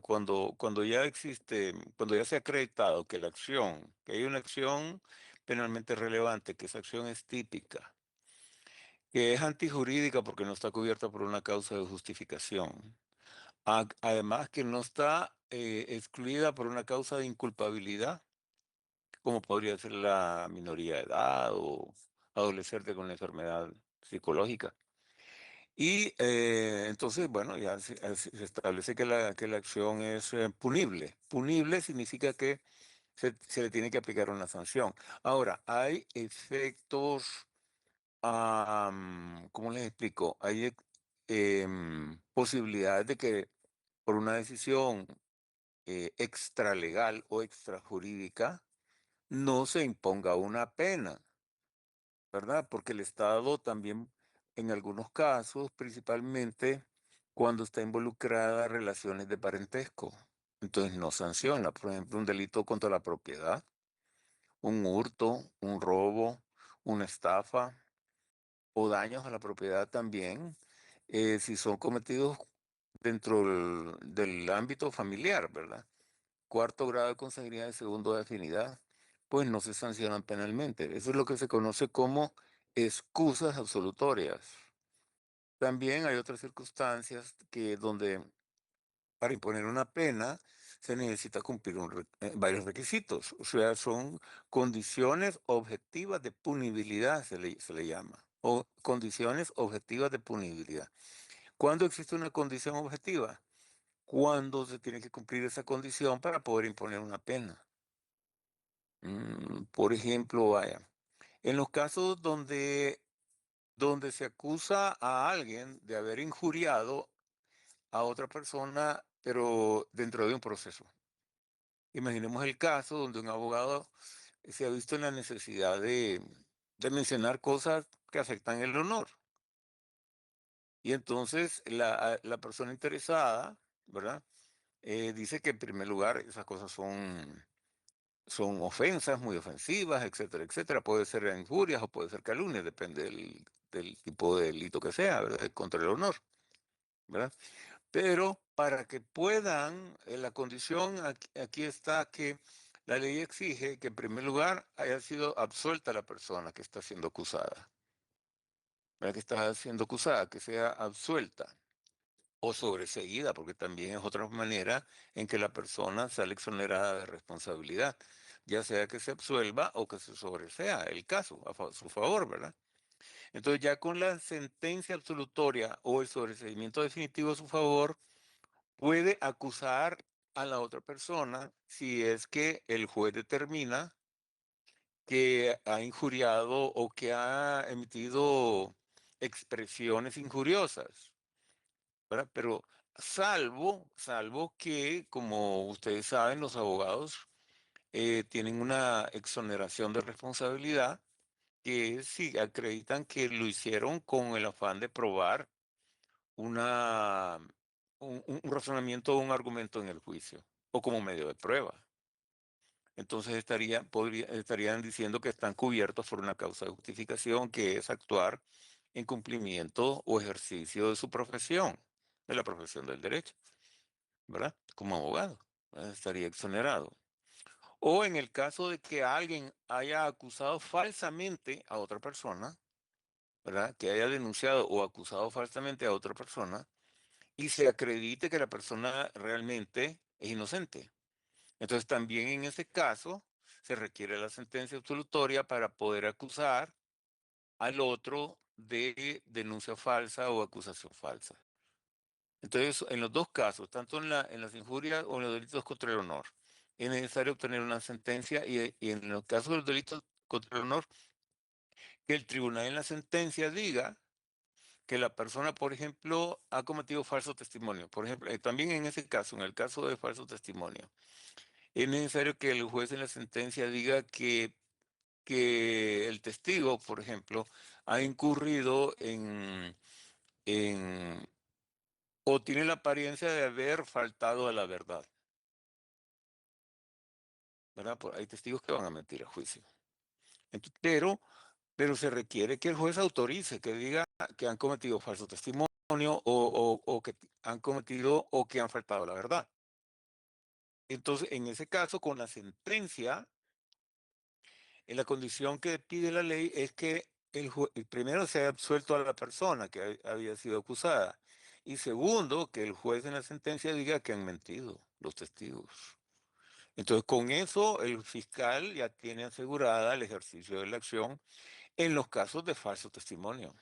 cuando ya existe, cuando ya se ha acreditado que hay una acción penalmente relevante, que esa acción es típica, que es antijurídica porque no está cubierta por una causa de justificación. Además que no está excluida por una causa de inculpabilidad, como podría ser la minoría de edad o adolescente con enfermedad psicológica. Y entonces, bueno, ya se establece que la acción es punible. Punible significa que se le tiene que aplicar una sanción. Ahora, hay efectos, ¿cómo les explico? Hay posibilidades de que por una decisión extralegal o extrajurídica no se imponga una pena. ¿Verdad? Porque el Estado también, en algunos casos, principalmente cuando está involucrada relaciones de parentesco, entonces no sanciona, por ejemplo, un delito contra la propiedad, un hurto, un robo, una estafa o daños a la propiedad también, si son cometidos dentro del ámbito familiar, ¿verdad? Cuarto grado de consanguinidad y segundo de afinidad, pues no se sancionan penalmente. Eso es lo que se conoce como excusas absolutorias. También hay otras circunstancias que donde para imponer una pena se necesita cumplir varios requisitos. O sea, son condiciones objetivas de punibilidad, se le llama. O condiciones objetivas de punibilidad. ¿Cuándo existe una condición objetiva? Cuando se tiene que cumplir esa condición para poder imponer una pena. Por ejemplo, vaya, en los casos donde se acusa a alguien de haber injuriado a otra persona, pero dentro de un proceso. Imaginemos el caso donde un abogado se ha visto en la necesidad de mencionar cosas que afectan el honor. Y entonces la persona interesada, ¿verdad? Dice que en primer lugar esas cosas son ofensas muy ofensivas, etcétera, etcétera. Puede ser injurias o puede ser calumnia, depende del tipo de delito que sea, ¿verdad? Contra el honor, ¿verdad? Pero para que puedan, la condición aquí está que la ley exige que en primer lugar haya sido absuelta la persona que está siendo acusada, ¿verdad? Que está siendo acusada, que sea absuelta o sobreseída, porque también es otra manera en que la persona sale exonerada de responsabilidad, ya sea que se absuelva o que se sobresea el caso su favor, ¿verdad? Entonces ya con la sentencia absolutoria o el sobreseimiento definitivo a su favor, puede acusar a la otra persona si es que el juez determina que ha injuriado o que ha emitido expresiones injuriosas. ¿Verdad? Pero salvo que, como ustedes saben, los abogados tienen una exoneración de responsabilidad que si acreditan que lo hicieron con el afán de probar una, un razonamiento o un argumento en el juicio o como medio de prueba. Entonces estarían diciendo que están cubiertos por una causa de justificación, que es actuar en cumplimiento o ejercicio de su profesión, de la profesión del derecho. ¿Verdad? Como abogado, ¿verdad? Estaría exonerado. O en el caso de que alguien haya acusado falsamente a otra persona, ¿verdad? Que haya denunciado o acusado falsamente a otra persona y se acredite que la persona realmente es inocente. Entonces también en ese caso se requiere la sentencia absolutoria para poder acusar al otro de denuncia falsa o acusación falsa. Entonces, en los dos casos, tanto en las injurias o en los delitos contra el honor, es necesario obtener una sentencia y en los casos de los delitos contra el honor, que el tribunal en la sentencia diga que la persona, por ejemplo, ha cometido falso testimonio. Por ejemplo, también en ese caso, en el caso de falso testimonio, es necesario que el juez en la sentencia diga que el testigo, por ejemplo, ha incurrido en o tiene la apariencia de haber faltado a la verdad. ¿Verdad? Hay testigos que van a mentir a juicio. Pero se requiere que el juez autorice, que diga que han cometido falso testimonio o que han cometido o que han faltado a la verdad. Entonces, en ese caso, con la sentencia, la condición que pide la ley es que primero se haya absuelto a la persona que había sido acusada. Y segundo, que el juez en la sentencia diga que han mentido los testigos. Entonces, con eso, el fiscal ya tiene asegurada el ejercicio de la acción en los casos de falso testimonio,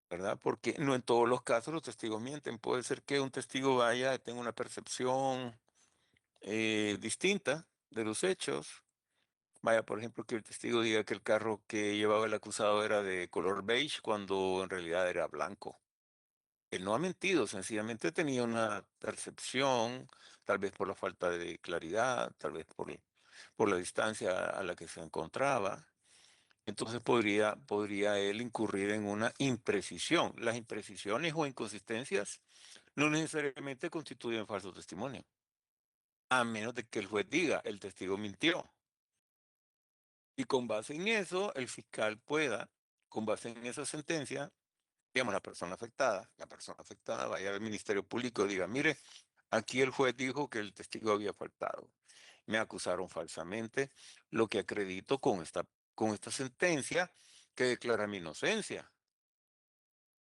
¿verdad? Porque no en todos los casos los testigos mienten. Puede ser que un testigo vaya, tenga una percepción distinta de los hechos. Vaya, por ejemplo, que el testigo diga que el carro que llevaba el acusado era de color beige cuando en realidad era blanco. Él no ha mentido, sencillamente tenía una percepción, tal vez por la falta de claridad, tal vez por la distancia a la que se encontraba. Entonces podría él incurrir en una imprecisión. Las imprecisiones o inconsistencias no necesariamente constituyen falso testimonio, a menos de que el juez diga, el testigo mintió. Y con base en eso, el fiscal pueda, con base en esa sentencia, digamos, la persona afectada vaya al Ministerio Público y diga, mire, aquí el juez dijo que el testigo había faltado. Me acusaron falsamente, lo que acredito con esta sentencia que declara mi inocencia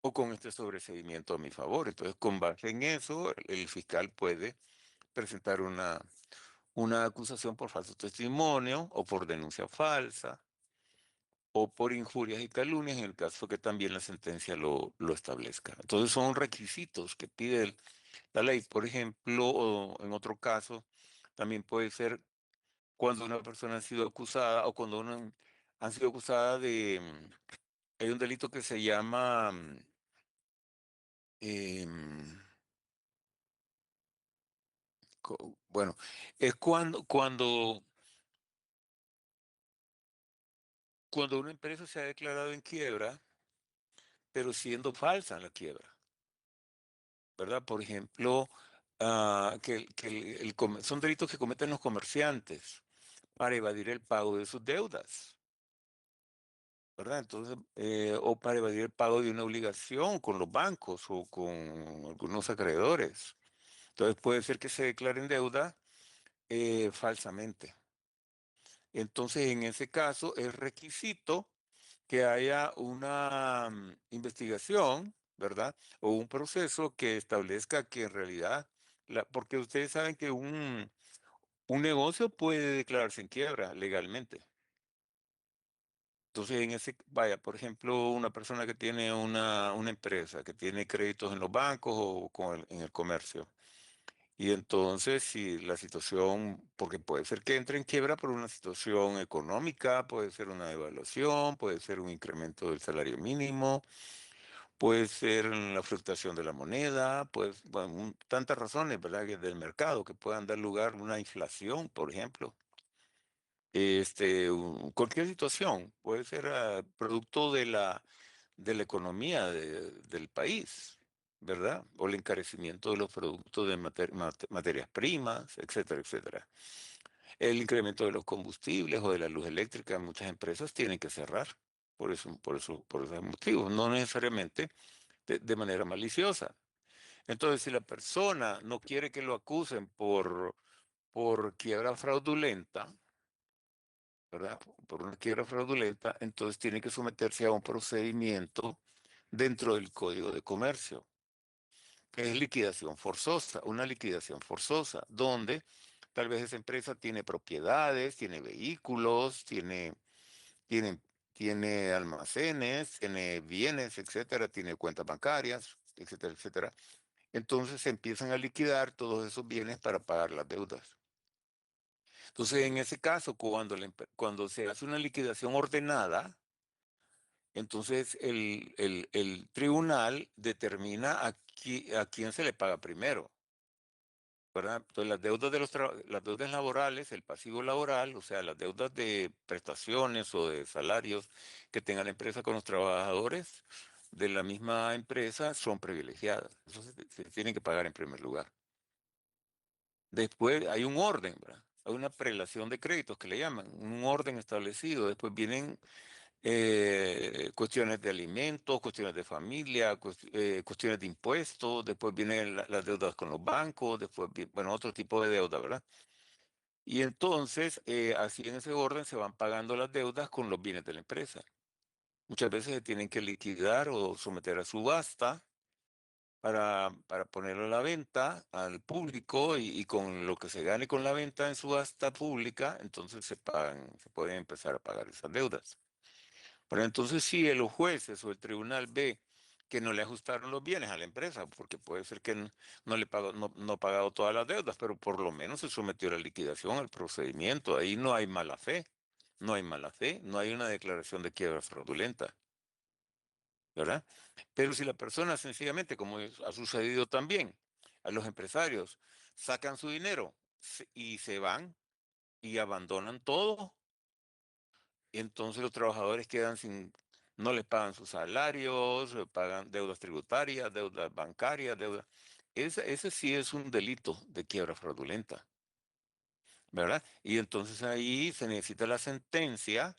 o con este sobreseimiento a mi favor. Entonces, con base en eso, el fiscal puede presentar una acusación por falso testimonio o por denuncia falsa o por injurias y calumnias en el caso que también la sentencia lo establezca. Entonces son requisitos que pide la ley. Por ejemplo, o en otro caso, también puede ser cuando una persona ha sido acusada o cuando han sido acusada hay un delito que se llama, em, bueno, es cuando una empresa se ha declarado en quiebra, pero siendo falsa la quiebra. ¿Verdad? Por ejemplo, son delitos que cometen los comerciantes para evadir el pago de sus deudas, ¿verdad? Entonces, o para evadir el pago de una obligación con los bancos o con algunos acreedores. Entonces, puede ser que se declaren deuda falsamente. Entonces, en ese caso, es requisito que haya una investigación, ¿verdad? O un proceso que establezca que en realidad, porque ustedes saben que un negocio puede declararse en quiebra legalmente. Entonces, vaya, por ejemplo, una persona que tiene una empresa, que tiene créditos en los bancos o en el comercio. Y entonces, si la situación, porque puede ser que entre en quiebra por una situación económica, puede ser una devaluación, puede ser un incremento del salario mínimo, puede ser la fluctuación de la moneda, pues, bueno, tantas razones, ¿verdad?, del mercado que puedan dar lugar a una inflación, por ejemplo. Cualquier situación puede ser producto de la economía del país, ¿verdad? O el encarecimiento de los productos de materias primas, etcétera, etcétera. El incremento de los combustibles o de la luz eléctrica, muchas empresas tienen que cerrar por esos motivos, no necesariamente de manera maliciosa. Entonces, si la persona no quiere que lo acusen por quiebra fraudulenta, ¿verdad? Por una quiebra fraudulenta, entonces tiene que someterse a un procedimiento dentro del Código de Comercio, que es liquidación forzosa, una liquidación forzosa, donde tal vez esa empresa tiene propiedades, tiene vehículos, tiene, tiene almacenes, tiene bienes, etcétera, tiene cuentas bancarias, etcétera, etcétera. Entonces se empiezan a liquidar todos esos bienes para pagar las deudas. Entonces, en ese caso, cuando se hace una liquidación ordenada, entonces el tribunal determina a quién se le paga primero, ¿verdad? Entonces, las deudas laborales, el pasivo laboral, o sea, las deudas de prestaciones o de salarios que tenga la empresa con los trabajadores de la misma empresa son privilegiadas. Eso se tienen que pagar en primer lugar. Después hay un orden, ¿verdad? Hay una prelación de créditos que le llaman, un orden establecido. Después vienen cuestiones de alimentos, cuestiones de familia, cuestiones de impuestos, después vienen las deudas con los bancos, después, bueno, otro tipo de deuda, ¿verdad? Y entonces, así en ese orden se van pagando las deudas con los bienes de la empresa. Muchas veces se tienen que liquidar o someter a subasta para ponerlo a la venta al público y con lo que se gane con la venta en subasta pública, entonces se pagan, se pueden empezar a pagar esas deudas. Pero entonces si el jueces o el tribunal ve que no le ajustaron los bienes a la empresa, porque puede ser que no le pagó, no ha pagado todas las deudas, pero por lo menos se sometió a la liquidación, al procedimiento. Ahí no hay mala fe, no hay mala fe, no hay una declaración de quiebra fraudulenta, ¿verdad? Pero si la persona sencillamente, como ha sucedido también, a los empresarios sacan su dinero y se van y abandonan todo, y entonces los trabajadores quedan sin, no les pagan sus salarios, pagan deudas tributarias, deudas bancarias, deudas. Ese sí es un delito de quiebra fraudulenta, ¿verdad? Y entonces ahí se necesita la sentencia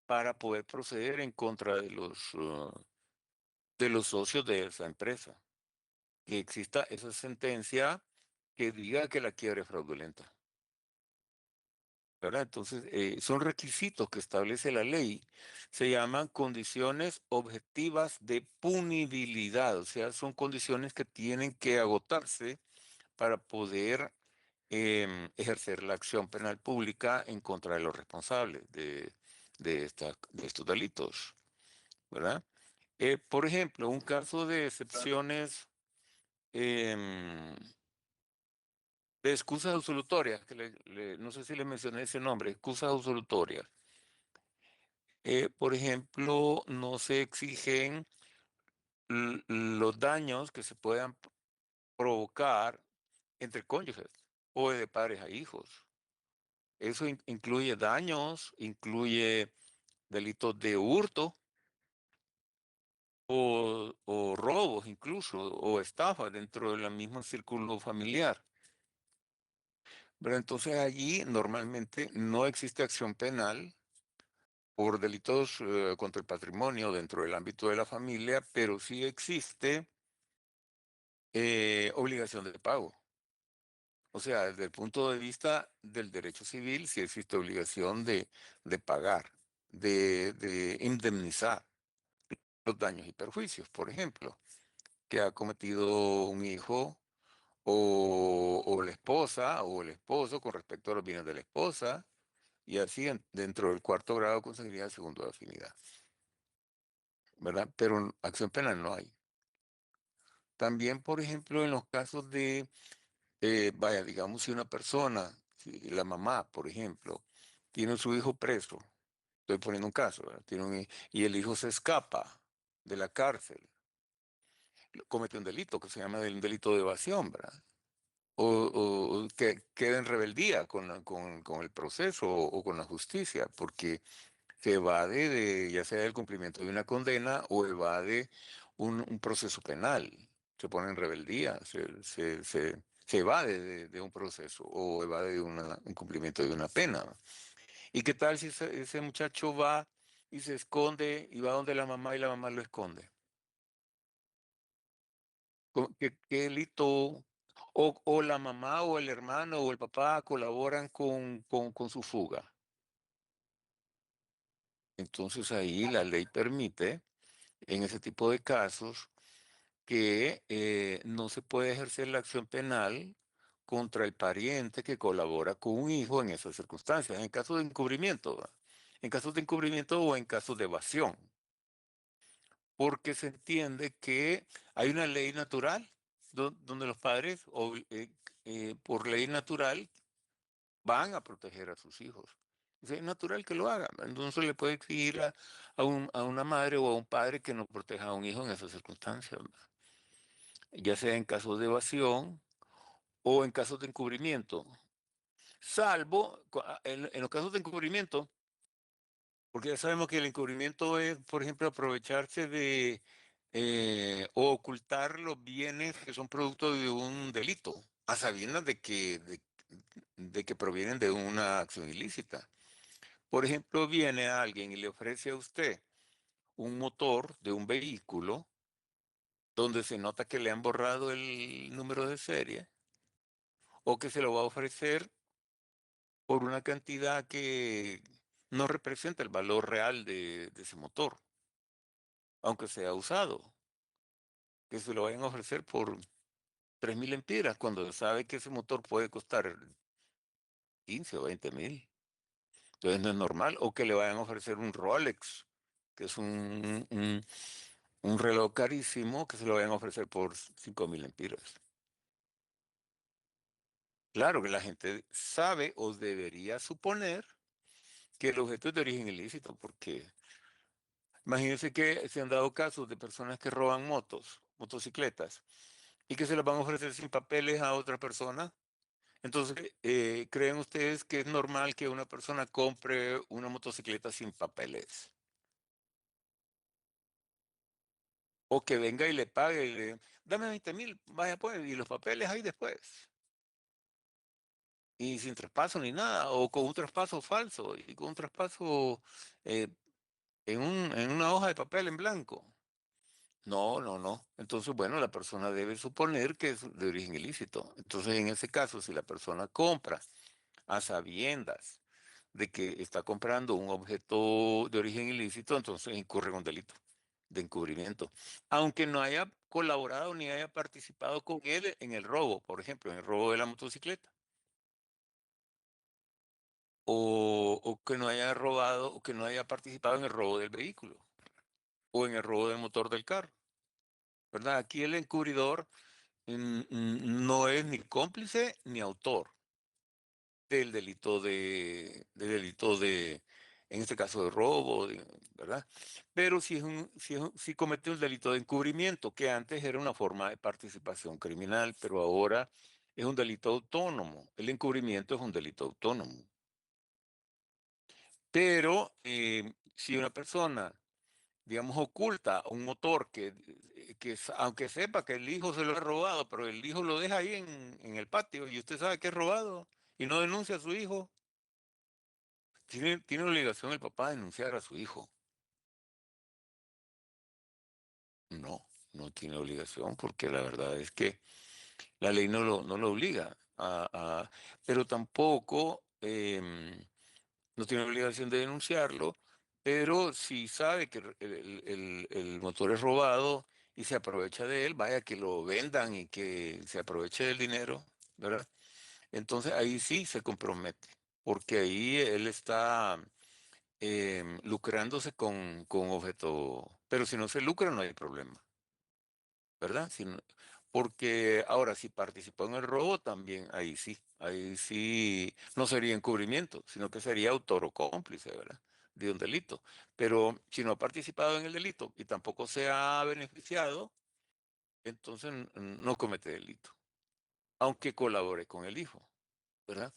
para poder proceder en contra de los socios de esa empresa. Que exista esa sentencia que diga que la quiebra es fraudulenta. ¿Verdad? Entonces, son requisitos que establece la ley. Se llaman condiciones objetivas de punibilidad, o sea, son condiciones que tienen que agotarse para poder ejercer la acción penal pública en contra de los responsables de estos delitos, ¿verdad? Por ejemplo, un caso de excepciones em, de excusas absolutorias, que no sé si le mencioné ese nombre, excusas absolutorias. Por ejemplo, no se exigen los daños que se puedan provocar entre cónyuges o de padres a hijos. Eso incluye daños, incluye delitos de hurto o robos incluso, o estafas dentro del mismo círculo familiar. Pero entonces allí normalmente no existe acción penal por delitos contra el patrimonio dentro del ámbito de la familia, pero sí existe obligación de pago. O sea, desde el punto de vista del derecho civil, sí existe obligación de pagar, de indemnizar los daños y perjuicios, por ejemplo, que ha cometido un hijo o la esposa o el esposo con respecto a los bienes de la esposa, y así dentro del cuarto grado con seguridad segundo de afinidad, ¿verdad? Pero acción penal no hay. También, por ejemplo, en los casos de, vaya, digamos, si una persona, si la mamá, por ejemplo, tiene a su hijo preso, estoy poniendo un caso, ¿verdad? Y el hijo se escapa de la cárcel, comete un delito que se llama un delito de evasión, ¿verdad? O que queda en rebeldía con el proceso o con la justicia, porque se evade ya sea del cumplimiento de una condena o evade un proceso penal. Se pone en rebeldía, se evade de un proceso o evade de un cumplimiento de una pena. ¿Y qué tal si ese muchacho va y se esconde y va donde la mamá y la mamá lo esconde? ¿Qué delito? O la mamá o el hermano o el papá colaboran con su fuga. Entonces ahí la ley permite, en ese tipo de casos, que no se puede ejercer la acción penal contra el pariente que colabora con un hijo en esas circunstancias, en caso de encubrimiento, ¿va? En casos de encubrimiento o en casos de evasión, porque se entiende que hay una ley natural donde los padres, por ley natural, van a proteger a sus hijos. Es natural que lo hagan. Entonces le puede exigir a una madre o a un padre que no proteja a un hijo en esas circunstancias, ¿verdad? Ya sea en casos de evasión o en casos de encubrimiento. Salvo en los casos de encubrimiento, porque ya sabemos que el encubrimiento es, por ejemplo, aprovecharse de o ocultar los bienes que son producto de un delito, a sabiendas de que provienen de una acción ilícita. Por ejemplo, viene alguien y le ofrece a usted un motor de un vehículo donde se nota que le han borrado el número de serie o que se lo va a ofrecer por una cantidad que no representa el valor real de ese motor, aunque sea usado, que se lo vayan a ofrecer por 3.000 empiras cuando sabe que ese motor puede costar 15 o 20.000. Entonces no es normal. O que le vayan a ofrecer un Rolex, que es un reloj carísimo, que se lo vayan a ofrecer por 5.000 empiras. Claro que la gente sabe o debería suponer que el objeto es de origen ilícito, porque imagínense que se han dado casos de personas que roban motos, motocicletas, y que se las van a ofrecer sin papeles a otra persona. Entonces, ¿creen ustedes que es normal que una persona compre una motocicleta sin papeles? O que venga y le pague y le, dame 20.000, vaya pues, y los papeles ahí después. Y sin traspaso ni nada, o con un traspaso falso, y con un traspaso eh, en una hoja de papel en blanco. No, no, no. Entonces, bueno, la persona debe suponer que es de origen ilícito. Entonces, en ese caso, si la persona compra a sabiendas de que está comprando un objeto de origen ilícito, entonces incurre en un delito de encubrimiento. Aunque no haya colaborado ni haya participado con él en el robo, por ejemplo, en el robo de la motocicleta, o que no haya robado, o que no haya participado en el robo del vehículo, o en el robo del motor del carro, ¿verdad? Aquí el encubridor no es ni cómplice ni autor en este caso de robo, ¿verdad? Pero si comete un delito de encubrimiento, que antes era una forma de participación criminal, pero ahora es un delito autónomo. El encubrimiento es un delito autónomo. Pero si una persona, digamos, oculta un motor aunque sepa que el hijo se lo ha robado, pero el hijo lo deja ahí en el patio y usted sabe que es robado y no denuncia a su hijo, tiene obligación el papá de denunciar a su hijo. No, no tiene obligación porque la verdad es que la ley no lo obliga pero tampoco no tiene obligación de denunciarlo, pero si sabe que el motor es robado y se aprovecha de él, vaya que lo vendan y que se aproveche del dinero, ¿verdad? Entonces ahí sí se compromete, porque ahí él está lucrándose con objeto, pero si no se lucra no hay problema, ¿verdad? Porque ahora si participó en el robo también, ahí sí no sería encubrimiento, sino que sería autor o cómplice, ¿verdad? De un delito. Pero si no ha participado en el delito y tampoco se ha beneficiado, entonces no comete delito, aunque colabore con el hijo, ¿verdad?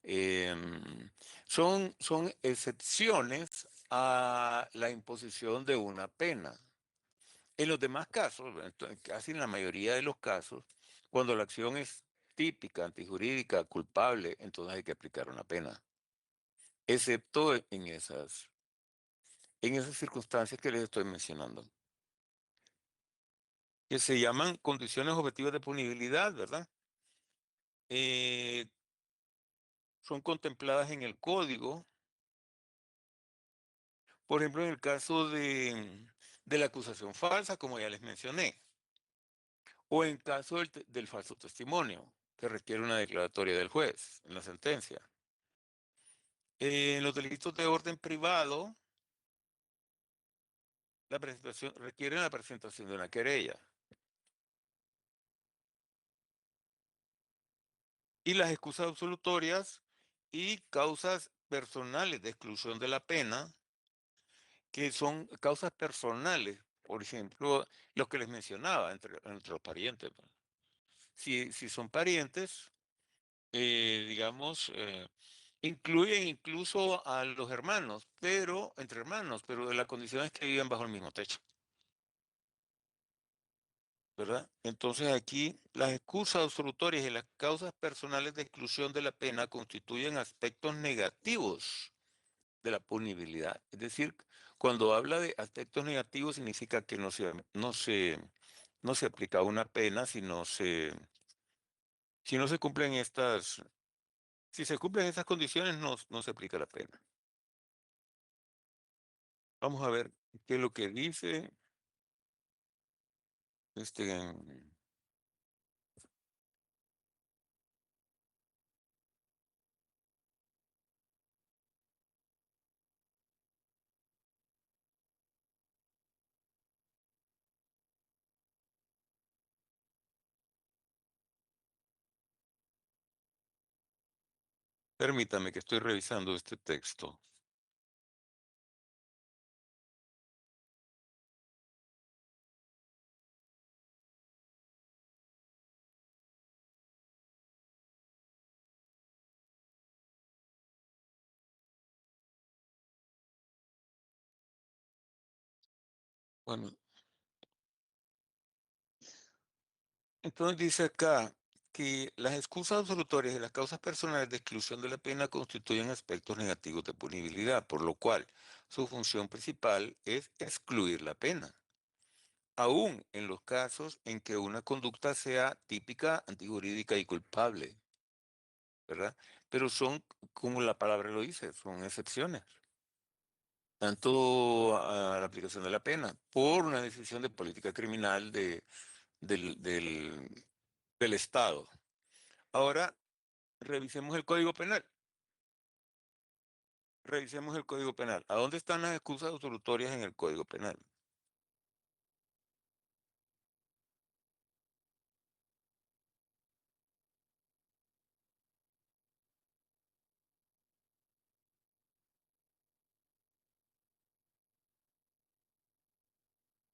Em, son excepciones a la imposición de una pena. En los demás casos, casi en la mayoría de los casos, cuando la acción es típica, antijurídica, culpable, entonces hay que aplicar una pena, excepto en esas circunstancias que les estoy mencionando, que se llaman condiciones objetivas de punibilidad, ¿verdad? Eh, son contempladas en el código, por ejemplo, en el caso de la acusación falsa, como ya les mencioné, o en caso del falso testimonio, que requiere una declaratoria del juez en la sentencia. En los delitos de orden privado, la presentación requiere la presentación de una querella. Y las excusas absolutorias y causas personales de exclusión de la pena, que son causas personales, por ejemplo, los que les mencionaba entre los parientes, pues. Si son parientes, digamos, incluyen incluso a los hermanos, pero entre hermanos, pero de la condición es que viven bajo el mismo techo. ¿Verdad? Entonces aquí las excusas absolutorias y las causas personales de exclusión de la pena constituyen aspectos negativos de la punibilidad. Es decir, cuando habla de aspectos negativos significa que no se aplica una pena si no se cumplen si se cumplen estas condiciones, no se aplica la pena. Vamos a ver qué es lo que dice. Este, permítame que estoy revisando este texto. Bueno, entonces dice acá que las excusas absolutorias y las causas personales de exclusión de la pena constituyen aspectos negativos de punibilidad, por lo cual su función principal es excluir la pena, aún en los casos en que una conducta sea típica, antijurídica y culpable, ¿verdad? Pero son, como la palabra lo dice, son excepciones, tanto a la aplicación de la pena por una decisión de política criminal del, del del Estado. Ahora, revisemos el Código Penal. Revisemos el Código Penal. ¿A dónde están las excusas absolutorias en el Código Penal?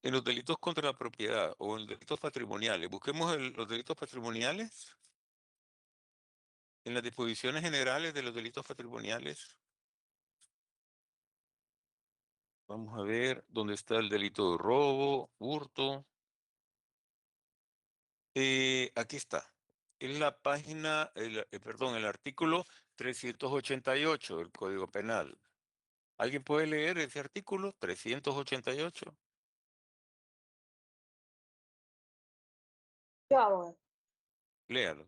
En los delitos contra la propiedad o en delitos patrimoniales. Busquemos los delitos patrimoniales en las disposiciones generales de los delitos patrimoniales. Vamos a ver dónde está el delito de robo, hurto. Aquí está. Es la página, perdón, el artículo 388 del Código Penal. ¿Alguien puede leer ese artículo 388? Yo abogado. Léalo.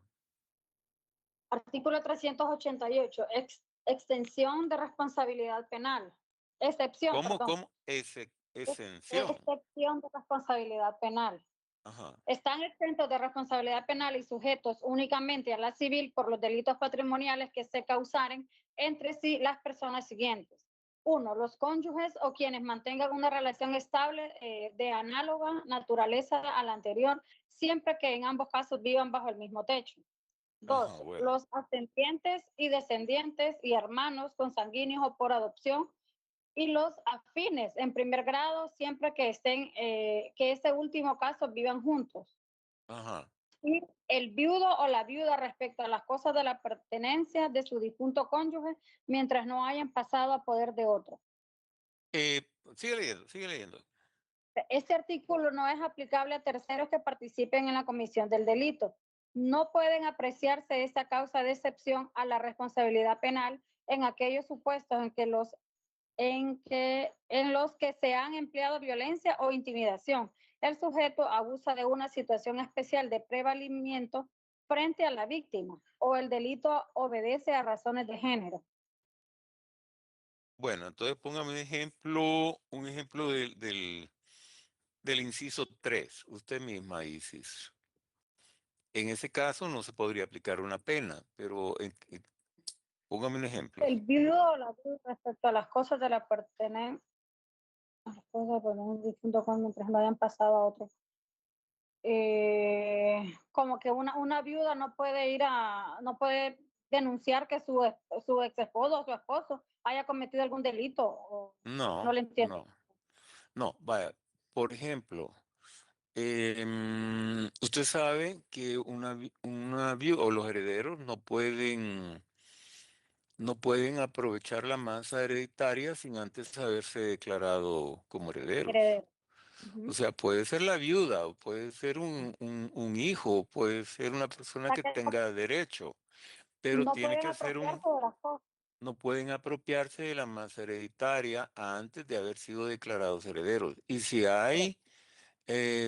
Artículo 388, extensión de responsabilidad penal. Excepción, ¿Cómo, perdón. cómo? Exención. Excepción de responsabilidad penal. Ajá, Están exentos de responsabilidad penal y sujetos únicamente a la civil por los delitos patrimoniales que se causaren entre sí las personas siguientes. Uno, los cónyuges o quienes mantengan una relación estable de análoga naturaleza a la anterior, siempre que en ambos casos vivan bajo el mismo techo. ajá, Dos, bueno. los ascendientes y descendientes y hermanos consanguíneos o por adopción y los afines en primer grado siempre que estén, que ese último caso vivan juntos. Ajá. Y el viudo o la viuda respecto a las cosas de la pertenencia de su difunto cónyuge mientras no hayan pasado a poder de otro. Sigue leyendo, sigue leyendo. Este artículo no es aplicable a terceros que participen en la comisión del delito. No pueden apreciarse esta causa de excepción a la responsabilidad penal en aquellos supuestos en los que se han empleado violencia o intimidación. El sujeto abusa de una situación especial de prevalimiento frente a la víctima o el delito obedece a razones de género. Bueno, entonces póngame un ejemplo del inciso 3. Usted misma, Isis. En ese caso no se podría aplicar una pena, pero póngame un ejemplo. El viudo o la viuda respecto a las cosas de la pertenencia a las cosas de un difunto con mientras no hayan pasado a otro. Como que una viuda no puede no puede denunciar que su ex esposo o su esposo haya cometido algún delito. No No, le entiendo. no, no. Vaya, por ejemplo, usted sabe que una viuda o los herederos no pueden aprovechar la masa hereditaria sin antes haberse declarado como herederos. Heredero. O Uh-huh. sea, puede ser la viuda, o puede ser un hijo, puede ser una persona que tenga derecho, pero No tiene pueden que ser apropiarse de las cosas. no pueden apropiarse de la masa hereditaria antes de haber sido declarados herederos. Y si hay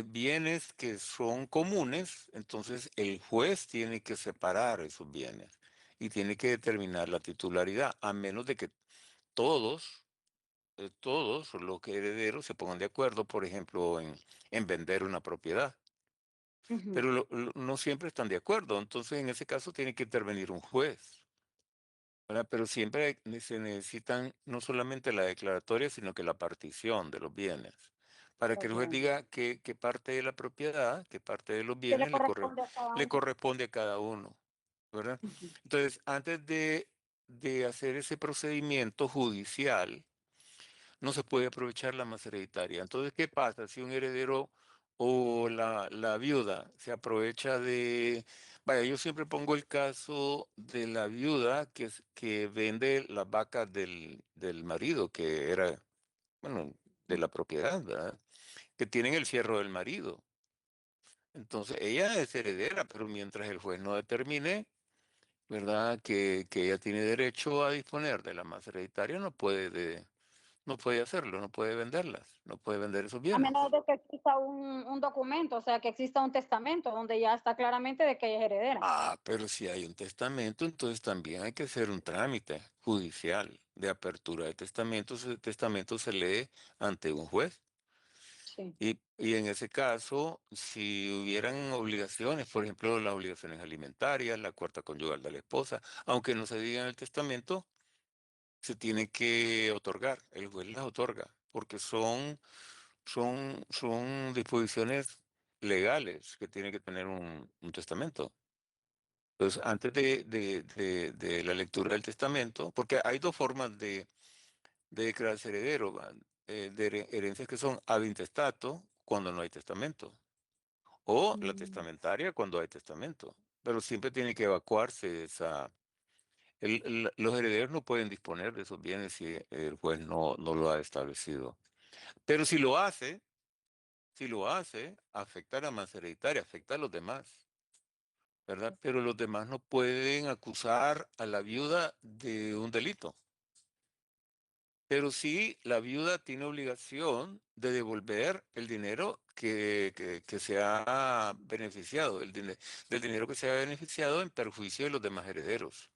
bienes que son comunes, entonces el juez tiene que separar esos bienes y tiene que determinar la titularidad, a menos de que todos, todos los que herederos se pongan de acuerdo, por ejemplo, en vender una propiedad. Ujú. Pero no siempre están de acuerdo, entonces en ese caso tiene que intervenir un juez. ¿Verdad? Pero siempre se necesitan no solamente la declaratoria, sino que la partición de los bienes, para que Los el juez bienes. diga qué parte de la propiedad, qué parte de los ¿Qué le bienes corresponde a cada le uno? corresponde a cada uno, ¿verdad? Ujú. Entonces, antes de hacer ese procedimiento judicial, no se puede aprovechar la masa hereditaria. Entonces, ¿qué pasa si un heredero o la viuda se aprovecha de... Vaya, yo siempre pongo el caso de la viuda que vende las vacas del marido, que era, bueno, de la propiedad, ¿verdad? Que tienen el fierro del marido. Entonces, ella es heredera, pero mientras el juez no determine, ¿verdad? Que ella tiene derecho a disponer de la masa hereditaria, no puede hacerlo, no puede venderlas, no puede vender esos A menos bienes. de que exista un documento, o sea, que exista un testamento donde ya está claramente de que ella es heredera. Ah, pero si hay un testamento, entonces también hay que hacer un trámite judicial de apertura de testamentos. El testamento se lee ante un juez. Sí. Y en ese caso, si hubieran obligaciones, por ejemplo, las obligaciones alimentarias, la cuarta conyugal de la esposa, aunque no se diga en el testamento, se tiene que otorgar, el juez las otorga, porque son disposiciones legales que tiene que tener un testamento. Entonces, antes de la lectura del testamento, porque hay dos formas de declararse heredero, ¿va? Herencias que son ad intestato, cuando no hay testamento, o la Mm. testamentaria cuando hay testamento. Pero siempre tiene que evacuarse esa... los herederos no pueden disponer de esos bienes si el juez no lo ha establecido. Pero si lo hace, afecta a la masa hereditaria, afecta a los demás. ¿Verdad? Pero los demás no pueden acusar a la viuda de un delito. Pero sí, la viuda tiene obligación de devolver el dinero que se ha beneficiado, del dinero que se ha beneficiado en perjuicio de los demás herederos.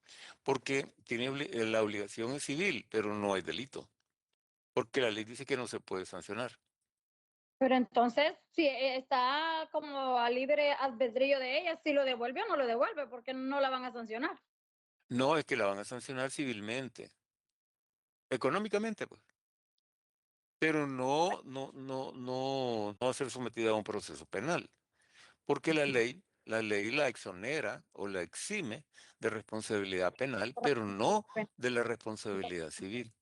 Porque tiene la obligación es civil, pero no hay delito. Porque la ley dice que no se puede sancionar. Pero entonces, si está como a libre albedrío de ella, si lo devuelve o no lo devuelve, porque no la van a sancionar. No es que la van a sancionar civilmente, económicamente, pues. Pero no va a ser sometida a un proceso penal, porque la ley la exonera o la exime de responsabilidad penal, pero no de la responsabilidad civil.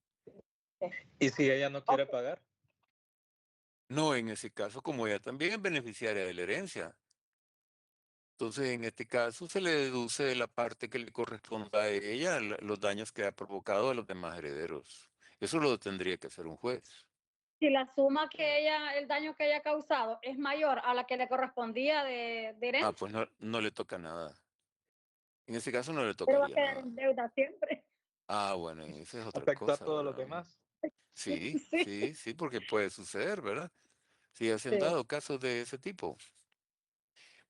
¿Y si ella no quiere Ok. pagar? No, en ese caso, como ella también es beneficiaria de la herencia, entonces en este caso se le deduce de la parte que le corresponda a ella los daños que ha provocado a los demás herederos. Eso lo tendría que hacer un juez. Si la suma que ella, el daño que ella ha causado es mayor a la que le correspondía de Ah, herencia, pues no le toca nada. En ese caso no le pero va a tocaría quedar nada. en deuda siempre. Ah, bueno, esa es otra Afectó a cosa, todos los ¿verdad? demás. Sí, Sí, sí, sí, porque puede suceder, ¿verdad? Sí, se han sí. dado casos de ese tipo.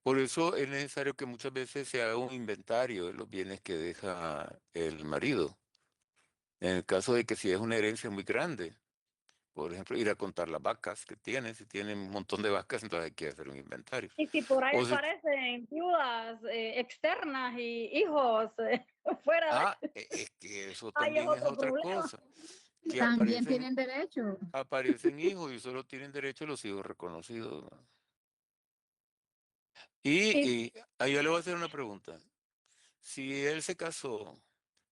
Por eso es necesario que muchas veces se haga un inventario de los bienes que deja el marido. En el caso de que si es una herencia muy grande, por ejemplo, ir a contar las vacas que tiene, si tiene un montón de vacas, entonces hay que hacer un inventario. Y si por ahí O si, aparecen viudas externas y hijos fuera de, es que eso ahí es también es otro otra problema. cosa, que También tienen derecho. aparecen hijos y solo tienen derecho los hijos reconocidos, ¿no? Y, Y y ahí yo le voy a hacer una pregunta. Si él se casó,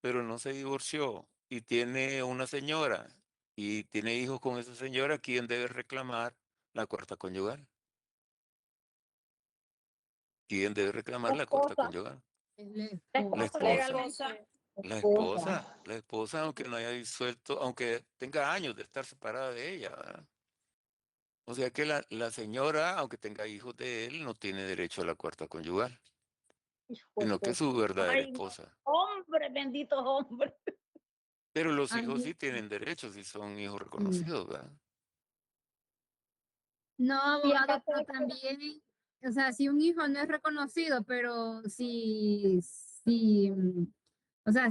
pero no se divorció y tiene una señora y tiene hijos con esa señora, ¿quién debe reclamar la cuarta conyugal? ¿Quién debe reclamar la la cuarta esposa, conyugal? Es la la La esposa. esposa esposa. legalmente. La Esposa. esposa, la esposa, aunque no haya disuelto, aunque tenga años de estar separada de ella, ¿verdad? O sea que la señora, aunque tenga hijos de él, no tiene derecho a la cuarta conyugal, Hijo de sino que es puta. su verdadera Ay, no. esposa. Hombre, bendito hombre. Pero los Ay, hijos sí tienen derechos si son hijos mm. reconocidos, ¿verdad? No, Y en abogado, caso pero de que también, o sea, si un hijo no es reconocido, pero o sea,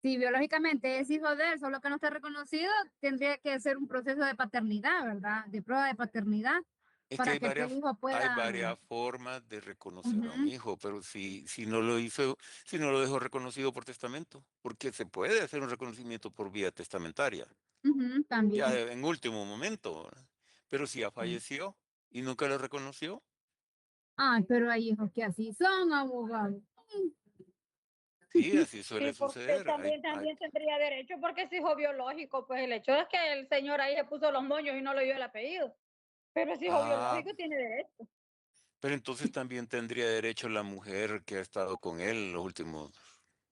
si biológicamente es hijo de él, solo que no está reconocido, tendría que ser un proceso de paternidad, ¿verdad? De prueba de paternidad, Es que para que aquel hijo hay pueda. varias formas de reconocer a un Ujú, hijo, pero si no lo hizo, si no lo dejó reconocido por testamento, porque se puede hacer un reconocimiento por vía testamentaria, ujú, ya también. en último momento, ¿verdad? Pero si ya falleció y nunca lo reconoció, Ay, pero hay hijos que así son, abogado. sí, así sí, suele porque suceder. también tendría derecho, porque es hijo biológico, pues el hecho es que el señor ahí le puso los moños y no le dio el apellido, pero es hijo Ah, biológico, tiene derecho. pero entonces también tendría derecho la mujer que ha estado con él en los últimos,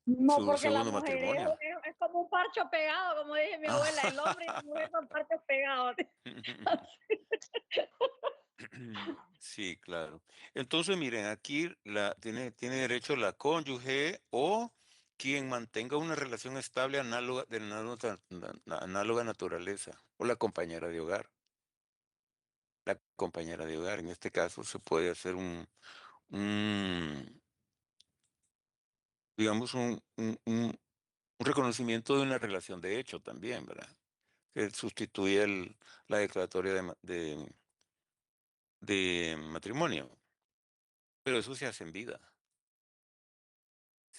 No, su porque la segundo mujer matrimonio. es como un parcho pegado, como dice mi abuela, el hombre y la mujer son parchos pegados. Sí, claro. Entonces, miren, aquí tiene derecho la cónyuge o quien mantenga una relación estable análoga naturaleza, o la compañera de hogar. La compañera de hogar, en este caso, se puede hacer un, digamos, un reconocimiento de una relación de hecho también, ¿verdad? Que sustituye la declaratoria de matrimonio, pero eso se hace en vida.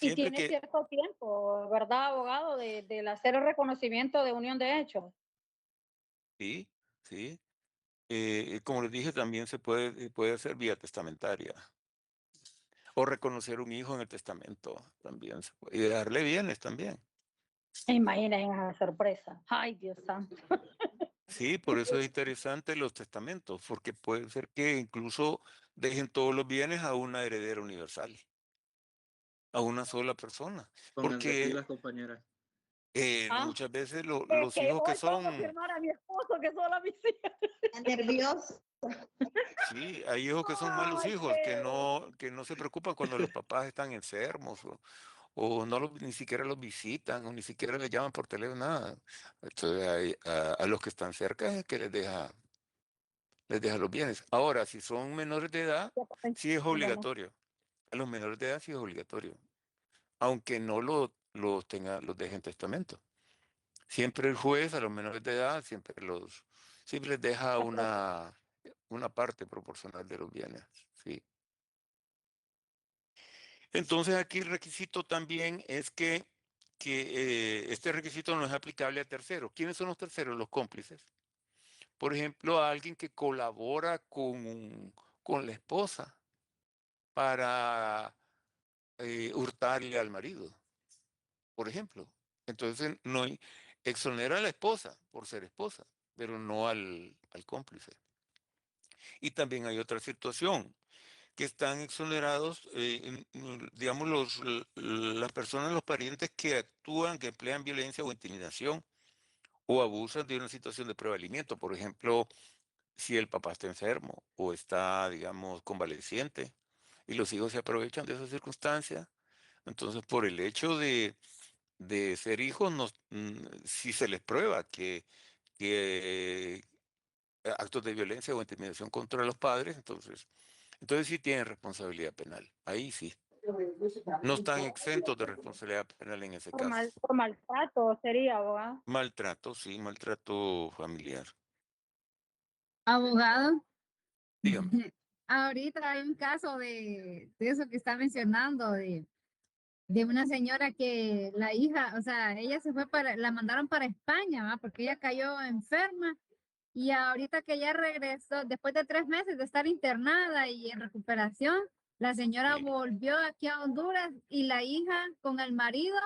Y Siempre tiene que, cierto tiempo, ¿verdad, abogado? Del hacer el reconocimiento de unión de hechos. sí, sí, como les dije, también puede hacer vía testamentaria, o reconocer un hijo en el testamento, también se puede, y darle bienes también. Imaginen esa sorpresa. Ay, Dios santo. Sí, por eso es interesante los testamentos, porque puede ser que incluso dejen todos los bienes a una heredera universal, a una sola persona, Pónganse porque pilas, compañeras. Ah, muchas veces es los que hijos que hoy pongo a son, firmar a mi esposo, que solo a mis hijas. Nervioso. sí, hay hijos que son malos Ay, hijos, pero. que no se preocupan cuando los papás están enfermos, o no ni siquiera los visitan, o ni siquiera les llaman por teléfono, nada. Entonces, a los que están cerca es que les deja los bienes. Ahora, si son menores de edad, sí es Bueno, obligatorio. A los menores de edad sí es obligatorio, aunque no los deje en testamento. Siempre el juez a los menores de edad siempre les deja una parte proporcional de los bienes. Sí. Entonces aquí el requisito también es que este requisito no es aplicable a terceros. ¿Quiénes son los terceros? Los cómplices. Por ejemplo, a alguien que colabora con la esposa para hurtarle al marido, por ejemplo. Entonces, no exonera a la esposa por ser esposa, pero no al cómplice. Y también hay otra situación, que están exonerados, digamos, las personas, los parientes que actúan, que emplean violencia o intimidación o abusan de una situación de prevalimiento. Por ejemplo, si el papá está enfermo o está, digamos, convaleciente y los hijos se aprovechan de esa circunstancia, entonces por el hecho de ser hijos, si se les prueba que actos de violencia o intimidación contra los padres, entonces sí tienen responsabilidad penal. Ahí sí. No están exentos de responsabilidad penal en ese caso. por maltrato sería, abogado. Maltrato, sí, maltrato familiar. Abogado, Dígame. ahorita hay un caso de eso que está mencionando, de una señora que la hija, o sea, ella se fue la mandaron para España, ¿va? Porque ella cayó enferma y ahorita que ya regresó, después de 3 meses de estar internada y en recuperación, la señora Sí, volvió aquí a Honduras y la hija con el marido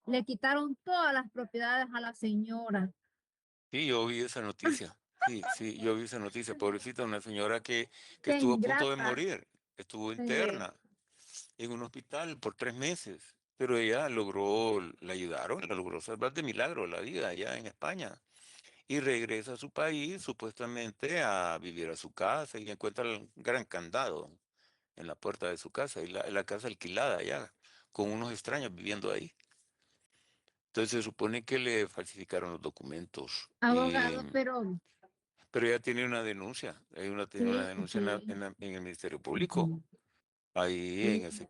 le quitaron todas las propiedades a la señora. sí, yo vi esa noticia. Sí, sí, yo vi esa noticia. Pobrecita, una señora que Qué estuvo a punto de ingrata. morir. Estuvo Sí. interna en un hospital por 3 meses. Pero ella la ayudaron, la logró salvar de milagro la vida allá en España. Y regresa a su país, supuestamente a vivir a su casa y encuentra el gran candado en la puerta de su casa y la casa alquilada ya, con unos extraños viviendo ahí. Entonces se supone que le falsificaron los documentos. Abogado, Pero ella tiene una denuncia, tiene una sí, denuncia sí. en el Ministerio Público. Ujú. Ahí Sí, en ese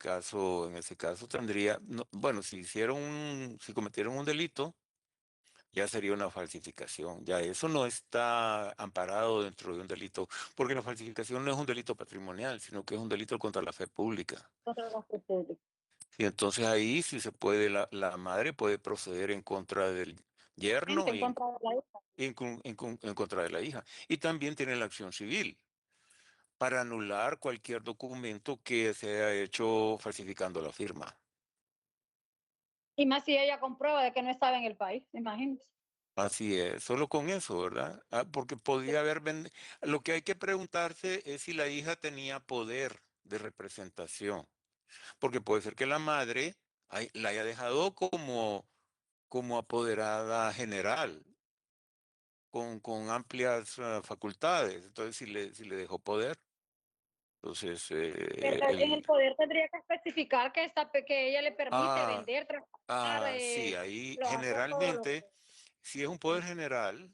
caso tendría, bueno, si cometieron un delito, ya sería una falsificación. Ya eso no está amparado dentro de un delito, porque la falsificación no es un delito patrimonial, sino que es un delito contra la fe pública. Contra la fe pública. Y entonces ahí sí se puede, la madre puede proceder en contra del yerno En contra de la hija. en contra de la hija. Y también tiene la acción civil para anular cualquier documento que se haya hecho falsificando la firma. Y más si ella comprueba de que no estaba en el país, imagínense. Así es, solo con eso, ¿verdad? Porque podía haber vendido. Lo que hay que preguntarse es si la hija tenía poder de representación, porque puede ser que la madre la haya dejado como apoderada general, con amplias facultades. Entonces, si le dejó poder, entonces Pero en el poder tendría que especificar que ella le permite ah, vender, trabajar, sí, ahí hacer todo lo generalmente, si es un poder general,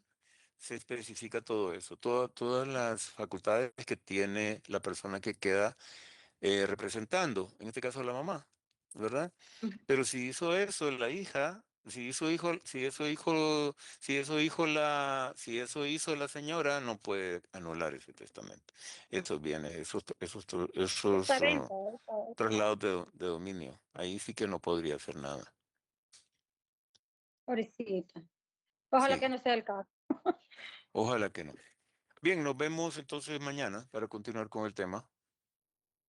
se especifica todo eso, todas las facultades que tiene la persona que queda representando, en este caso la mamá, ¿verdad? que... Pero si hizo eso la hija, si eso hizo la señora, no puede anular ese testamento. Esos bienes, Esta esos venta, traslados de dominio, ahí sí que no podría hacer nada. pobrecita. Ojalá Sí, que no sea el caso. ojalá que no. Bien, nos vemos entonces mañana para continuar con el tema.